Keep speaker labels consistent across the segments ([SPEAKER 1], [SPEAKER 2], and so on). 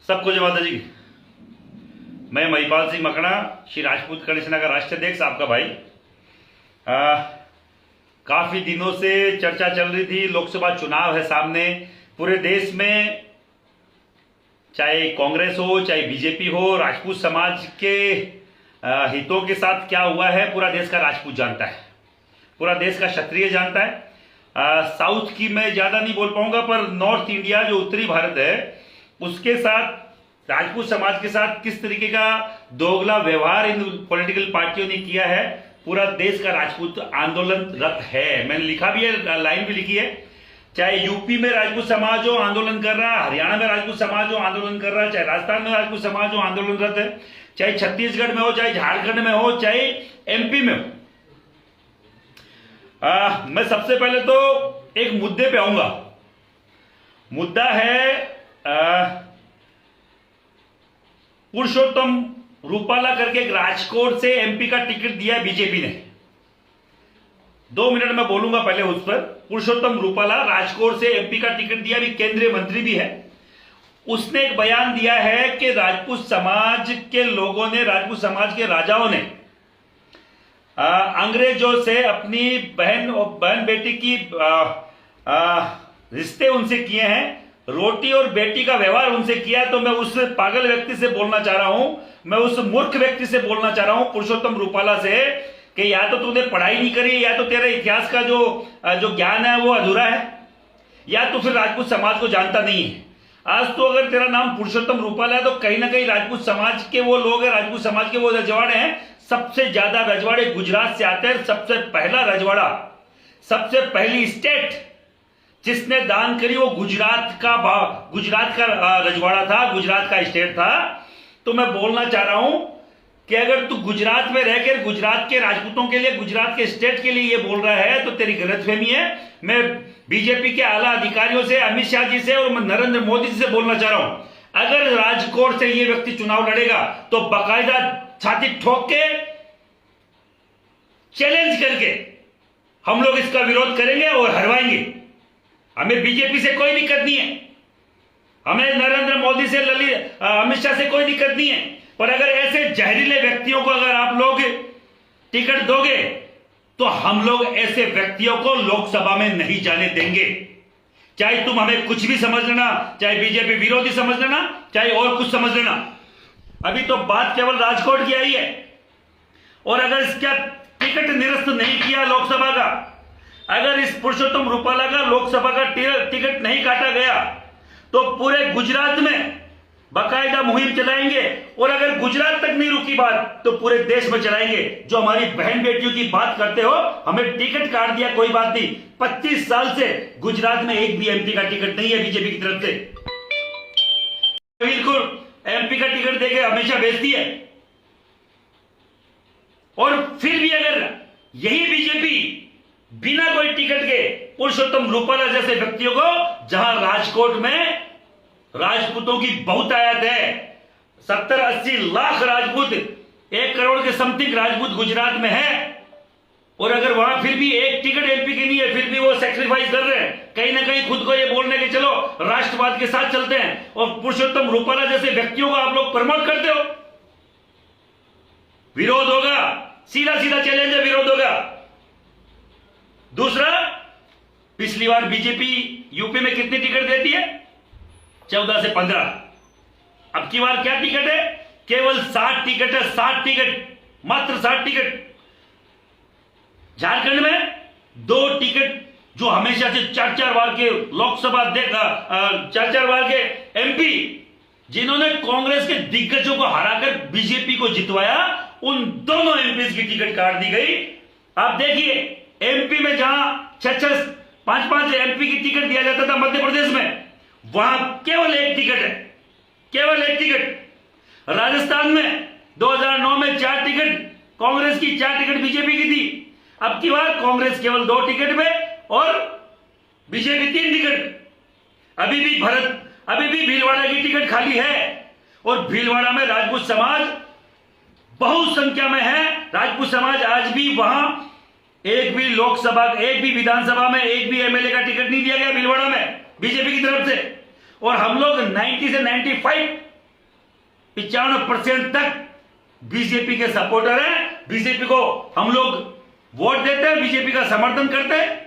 [SPEAKER 1] सबको जय माता जी। मैं महिपाल सिंह मकड़ा, श्री राजपूत कर्ण सेना का राष्ट्रीय अध्यक्ष, आपका भाई। काफी दिनों से चर्चा चल रही थी, लोकसभा चुनाव है सामने। पूरे देश में चाहे कांग्रेस हो चाहे बीजेपी हो, राजपूत समाज के हितों के साथ क्या हुआ है पूरा देश का राजपूत जानता है, पूरा देश का क्षत्रिय जानता है। साउथ की मैं ज्यादा नहीं बोल पाऊंगा, पर नॉर्थ इंडिया जो उत्तरी भारत है उसके साथ, राजपूत समाज के साथ किस तरीके का दोगला व्यवहार इन पॉलिटिकल पार्टियों ने किया है, पूरा देश का राजपूत आंदोलनरत है। मैंने लिखा भी है, लाइन भी लिखी है। चाहे यूपी में राजपूत समाज जो आंदोलन कर रहा है, हरियाणा में राजपूत समाज जो आंदोलन कर रहा है, चाहे राजस्थान में राजपूत समाज जो आंदोलनरत है, चाहे छत्तीसगढ़ में हो, चाहे झारखंड में हो, चाहे एमपी में हो। मैं सबसे पहले तो एक मुद्दे पे आऊंगा। मुद्दा है पुरुषोत्तम रूपाला करके एक राजकोट से एमपी का टिकट दिया है बीजेपी ने। 2 मिनट में बोलूंगा पहले उस पर। पुरुषोत्तम रूपाला राजकोट से एमपी का टिकट दिया, भी केंद्रीय मंत्री भी है। उसने एक बयान दिया है कि राजपूत समाज के लोगों ने, राजपूत समाज के राजाओं ने अंग्रेजों से अपनी बहन बेटी की रिश्ते उनसे किए हैं, रोटी और बेटी का व्यवहार उनसे किया। तो मैं उस पागल व्यक्ति से बोलना चाह रहा हूं, मैं उस मूर्ख व्यक्ति से बोलना चाह रहा हूं, पुरुषोत्तम रूपाला से, कि या तो तूने पढ़ाई नहीं करी, या तो तेरे इतिहास का जो ज्ञान है वो अधूरा है, या तो फिर राजपूत समाज को जानता नहीं है। आज तो अगर तेरा नाम पुरुषोत्तम रूपाला है तो कहीं ना कहीं राजपूत समाज के वो लोग हैं, राजपूत समाज के वो रजवाड़े हैं। सबसे ज्यादा रजवाड़े गुजरात से आते हैं। सबसे पहला रजवाड़ा, सबसे पहली स्टेट जिसने दान करी वो गुजरात का रजवाड़ा था, गुजरात का स्टेट था। तो मैं बोलना चाह रहा हूं कि अगर तू गुजरात में रहकर गुजरात के राजपूतों के लिए, गुजरात के स्टेट के लिए ये बोल रहा है तो तेरी गलतफहमी है। मैं बीजेपी के आला अधिकारियों से, अमित शाह जी से और मैं नरेंद्र मोदी जी से बोलना चाह रहा हूं, अगर राजकोट से ये व्यक्ति चुनाव लड़ेगा तो बाकायदा छाती ठोक के, चैलेंज करके हम लोग इसका विरोध करेंगे और हरवाएंगे। हमें बीजेपी से कोई दिक्कत नहीं है, हमें नरेंद्र मोदी से, अमित शाह से कोई दिक्कत नहीं है। पर अगर ऐसे जहरीले व्यक्तियों को अगर आप लोग टिकट दोगे तो हम लोग ऐसे व्यक्तियों को लोकसभा में नहीं जाने देंगे। चाहे तुम हमें कुछ भी समझ लेना, चाहे बीजेपी विरोधी समझ लेना, चाहे और कुछ समझ लेना। अभी तो बात केवल राजकोट की आई है, और अगर इसका टिकट निरस्त नहीं किया लोकसभा का, अगर इस पुरुषोत्तम रूपाला का लोकसभा का टिकट नहीं काटा गया तो पूरे गुजरात में बाकायदा मुहिम चलाएंगे। और अगर गुजरात तक नहीं रुकी बात तो पूरे देश में चलाएंगे। जो हमारी बहन बेटियों की बात करते हो, हमें टिकट काट दिया कोई बात नहीं, 25 साल से गुजरात में एक भी एमपी का टिकट नहीं है बीजेपी की तरफ से। बिल्कुल एमपी का टिकट देके हमेशा बेचती है। और फिर भी अगर यही बीजेपी बिना कोई टिकट के पुरुषोत्तम रूपाला जैसे व्यक्तियों को, जहां राजकोट में राजपूतों की बहुतायत है, 70-80 लाख राजपूत, 1 करोड़ के समथिंग राजपूत गुजरात में है, और अगर वहां फिर भी एक टिकट एमपी की नहीं है, फिर भी वो सेक्रीफाइस कर रहे हैं, कहीं ना कहीं खुद को ये बोलने के चलो राष्ट्रवाद के साथ चलते हैं, और पुरुषोत्तम रूपाला जैसे व्यक्तियों को आप लोग प्रमोट करते हो। विरोध होगा, सीधा सीधा चैलेंज है, विरोध होगा। दूसरा, पिछली बार बीजेपी यूपी में कितनी टिकट देती है? 14 से 15। अब की बार क्या टिकट है? केवल 60 टिकट है, 60 टिकट, मात्र 60 टिकट। झारखंड में 2 टिकट, जो हमेशा से 4-4 बार के लोकसभा अध्यक्ष, 4-4 बार के एमपी, जिन्होंने कांग्रेस के दिग्गजों को हराकर बीजेपी को जितवाया, उन दोनों एमपी की टिकट काट दी गई। आप देखिए, एमपी में जहां 6-6, 5-5 एमपी की टिकट दिया जाता था मध्य प्रदेश में, वहां केवल 1 टिकट है, केवल 1 टिकट। राजस्थान में 2009 में 4 टिकट कांग्रेस की, 4 टिकट बीजेपी की थी। अब की बार कांग्रेस केवल 2 टिकट में और बीजेपी 3 टिकट। अभी भी भीलवाड़ा की टिकट खाली है, और भीलवाड़ा में राजपूत समाज बहुत संख्या में है। राजपूत समाज आज भी वहां एक भी लोकसभा, एक भी विधानसभा में एक भी एमएलए का टिकट नहीं दिया गया भीलवाड़ा में बीजेपी की तरफ से। और हम लोग 90 से 95 95% तक बीजेपी के सपोर्टर हैं, बीजेपी को हम लोग वोट देते हैं, बीजेपी का समर्थन करते हैं।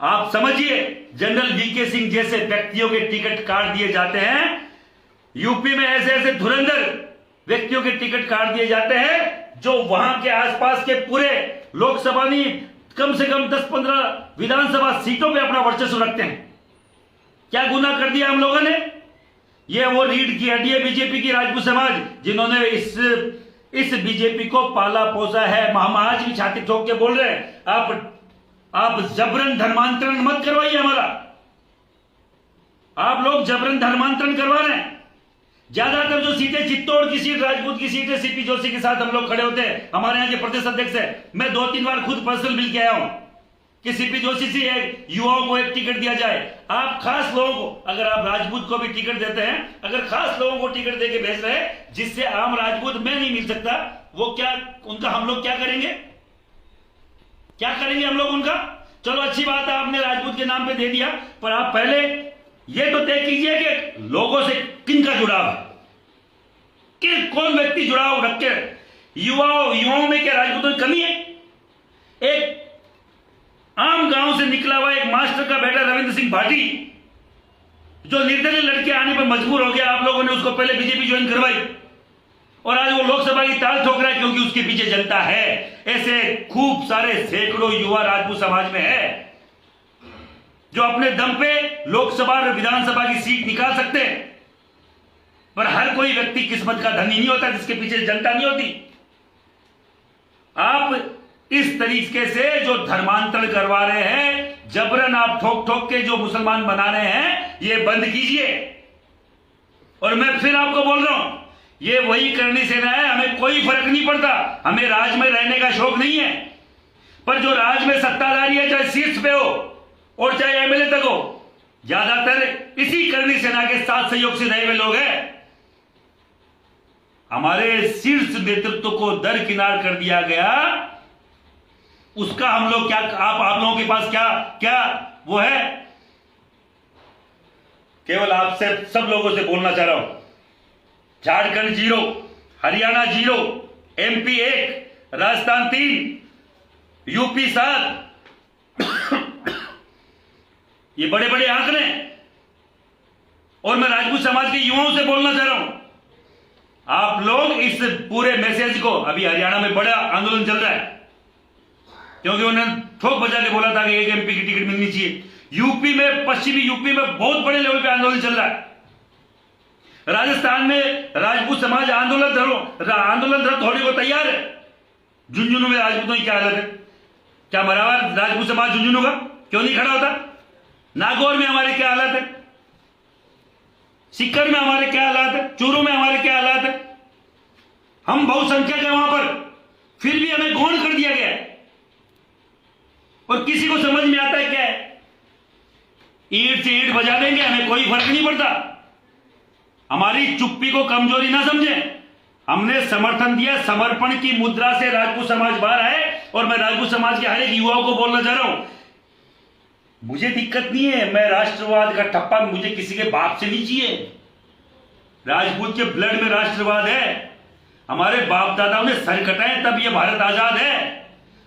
[SPEAKER 1] आप समझिए, जनरल वीके सिंह जैसे व्यक्तियों के टिकट काट दिए जाते हैं, यूपी में ऐसे ऐसे धुरंधर व्यक्तियों के टिकट काट दिए जाते हैं जो वहां के आसपास के पूरे लोकसभा में कम से कम 10-15 विधानसभा सीटों पे अपना वर्चस्व रखते हैं। क्या गुनाह कर दिया हम लोगों ने? ये वो रीढ़ की हड्डी है बीजेपी की, राजपूत समाज, जिन्होंने इस बीजेपी को पाला पोसा है। हम आज भी छाती ठोक के बोल रहे हैं, आप जबरन धर्मांतरण मत करवाइए हमारा। आप लोग जबरन धर्मांतरण करवा रहे हैं। ज्यादातर जो सीटें, चित्तौड़ की सीट, राजपूत की सीट है, सीपी जोशी के साथ हम लोग खड़े होते हैं। हमारे यहाँ के प्रदेश अध्यक्ष है, मैं 2-3 बार खुद पर्सनल मिल के आया हूं कि सीपी जोशी से युवाओं को एक टिकट दिया जाए। आप खास लोगों को, अगर आप राजपूत को भी टिकट देते हैं, अगर खास लोगों को टिकट देके भेज रहे हैं जिससे आम राजपूत में नहीं मिल सकता, वो क्या उनका हम लोग क्या करेंगे? क्या करेंगे हम लोग उनका? चलो अच्छी बात है, आपने राजपूत के नाम पे दे दिया, पर आप पहले ये तो तय कीजिए कि लोगों से किनका जुड़ाव है, कि कौन व्यक्ति जुड़ाव रख के। युवाओं में क्या राजपूतों की कमी है? एक आम गांव से निकला हुआ एक मास्टर का बेटा रविंद्र सिंह भाटी, जो निर्दलीय लड़के आने पर मजबूर हो गया, आप लोगों ने उसको पहले बीजेपी ज्वाइन करवाई और आज वो लोकसभा की ताल ठोक रहा है क्योंकि उसके पीछे जनता है। ऐसे खूब सारे सैकड़ों युवा राजपूत समाज में है जो अपने दम पे लोकसभा और विधानसभा की सीट निकाल सकते हैं, पर हर कोई व्यक्ति किस्मत का धनी नहीं होता जिसके पीछे जनता नहीं होती। आप इस तरीके से जो धर्मांतरण करवा रहे हैं, जबरन आप ठोक ठोक के जो मुसलमान बना रहे हैं, ये बंद कीजिए। और मैं फिर आपको बोल रहा हूं, ये वही करनी सेना है, हमें कोई फर्क नहीं पड़ता, हमें राज में रहने का शौक नहीं है, पर जो राज में सत्ताधारी है, चाहे शीर्ष पे हो और चाहे एमएलए तक हो, ज्यादातर इसी करनी सेना के साथ सहयोग से रहे हुए लोग हैं। हमारे शीर्ष नेतृत्व को दरकिनार कर दिया गया, उसका हम लोग क्या, आप लोगों के पास क्या वो है? केवल आपसे सब लोगों से बोलना चाह रहा हूं, झारखंड 0, हरियाणा 0, एमपी 1, राजस्थान 3, यूपी 7। ये बड़े बड़े आंकड़े। और मैं राजपूत समाज के युवाओं से बोलना चाह रहा हूं, आप लोग इस पूरे मैसेज को, अभी हरियाणा में बड़ा आंदोलन चल रहा है क्योंकि उन्होंने ठोक बजा के बोला था कि एक एमपी की टिकट मिलनी चाहिए। यूपी में, पश्चिमी यूपी में बहुत बड़े लेवल पे आंदोलन चल रहा है। राजस्थान में राजपूत समाज आंदोलनरत होने को तैयार है। झुंझुनू में राजपूतों की क्या हालत है? क्या बराबर राजपूत समाज झुंझुनू का क्यों नहीं खड़ा होता? नागौर में हमारे क्या हालत है? सीकर में हमारे क्या हालात है? चूरू में हमारे क्या हालात है? हम बहुसंख्यक है वहां पर, फिर भी हमें गौण कर दिया गया है। और किसी को समझ में आता है क्या है? ईंट से ईंट बजा देंगे, हमें कोई फर्क नहीं पड़ता। हमारी चुप्पी को कमजोरी ना समझें। हमने समर्थन दिया, समर्पण की मुद्रा से राजपूत समाज बाहर आए। और मैं राजपूत समाज के हर एक युवाओं को बोलना चाह रहा हूं, मुझे दिक्कत नहीं है, मैं राष्ट्रवाद का ठप्पा मुझे किसी के बाप से नहीं चाहिए। राजपूत के ब्लड में राष्ट्रवाद है। हमारे बाप दादाओं ने सर कटाए तब ये भारत आजाद है।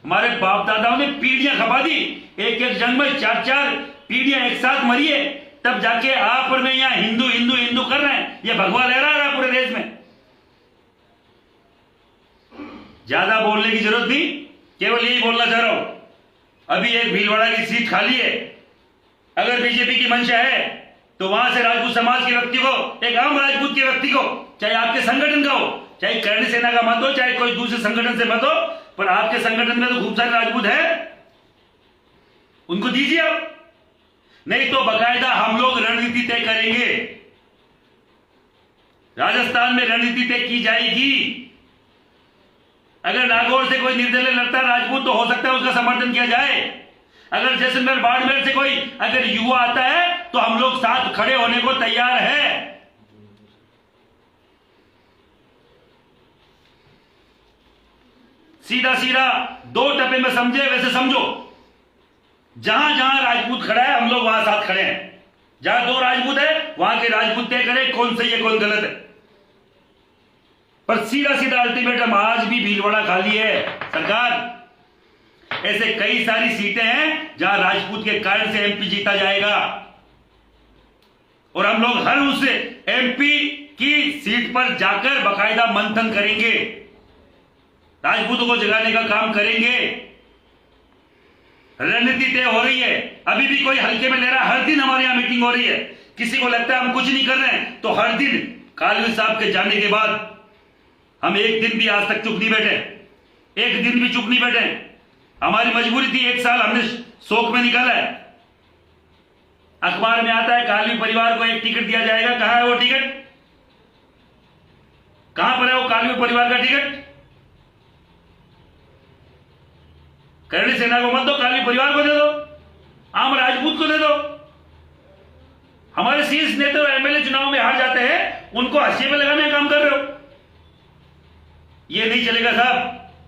[SPEAKER 1] हमारे बाप दादाओं ने पीढ़ियां खपा दी, एक एक जंग में 4-4 पीढ़ियां एक साथ मरी है, तब जाके आप और मैं यहां हिंदू हिंदू हिंदू कर रहे हैं। ये भगवा लहरा रहा है पूरे देश में। ज्यादा बोलने की जरूरत नहीं, केवल यही बोलना चाह रहा हूं, अभी एक भीलवाड़ा की सीट खाली है। अगर बीजेपी की मंशा है तो वहां से राजपूत समाज के व्यक्ति को, एक आम राजपूत के व्यक्ति को, चाहे आपके संगठन का हो, चाहे करणी सेना का मत हो, चाहे कोई दूसरे संगठन से मत हो, पर आपके संगठन में तो खूब सारे राजपूत है, उनको दीजिए आप। नहीं तो बकायदा हम लोग रणनीति तय करेंगे। राजस्थान में रणनीति तय की जाएगी। अगर नागौर से कोई निर्दलीय लड़ता राजपूत तो हो सकता है उसका समर्थन किया जाए। अगर जैसलमेर बाड़मेर से कोई अगर युवा आता है तो हम लोग साथ खड़े होने को तैयार है। सीधा सीधा 2 टप्पे में समझे वैसे समझो। जहां जहां राजपूत खड़ा है हम लोग वहां साथ खड़े हैं। जहां दो राजपूत है वहां के राजपूत तय करें कौन सही है कौन गलत है। पर सीधा सीधा अल्टीमेटम आज भी भीलवाड़ा खाली है सरकार। ऐसे कई सारी सीटें हैं जहां राजपूत के कारण से एमपी जीता जाएगा और हम लोग हर उस एमपी की सीट पर जाकर बाकायदा मंथन करेंगे, राजपूतों को जगाने का काम करेंगे। रणनीति तय हो रही है, अभी भी कोई हल्के में ले रहा है। हर दिन हमारे यहां मीटिंग हो रही है। किसी को लगता है हम कुछ नहीं कर रहे हैं तो हर दिन कालवी साहब के जाने के बाद हम एक दिन भी आज तक चुप नहीं बैठे, एक दिन भी चुप नहीं बैठे। हमारी मजबूरी थी, एक साल हमने शोक में निकाला है। अखबार में आता है कालवी परिवार को एक टिकट दिया जाएगा। कहां है वो टिकट? कहां पर है वो कालवी परिवार का टिकट? करणी सेना को मत दो, कालवी परिवार को दे दो, आम राजपूत को दे दो। हमारे शीर्ष नेता और एमएलए चुनाव में हार जाते हैं, उनको हंसी में लगाने का काम कर रहे हो। ये नहीं चलेगा साहब।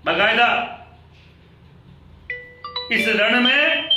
[SPEAKER 1] बाकायदा इस रण में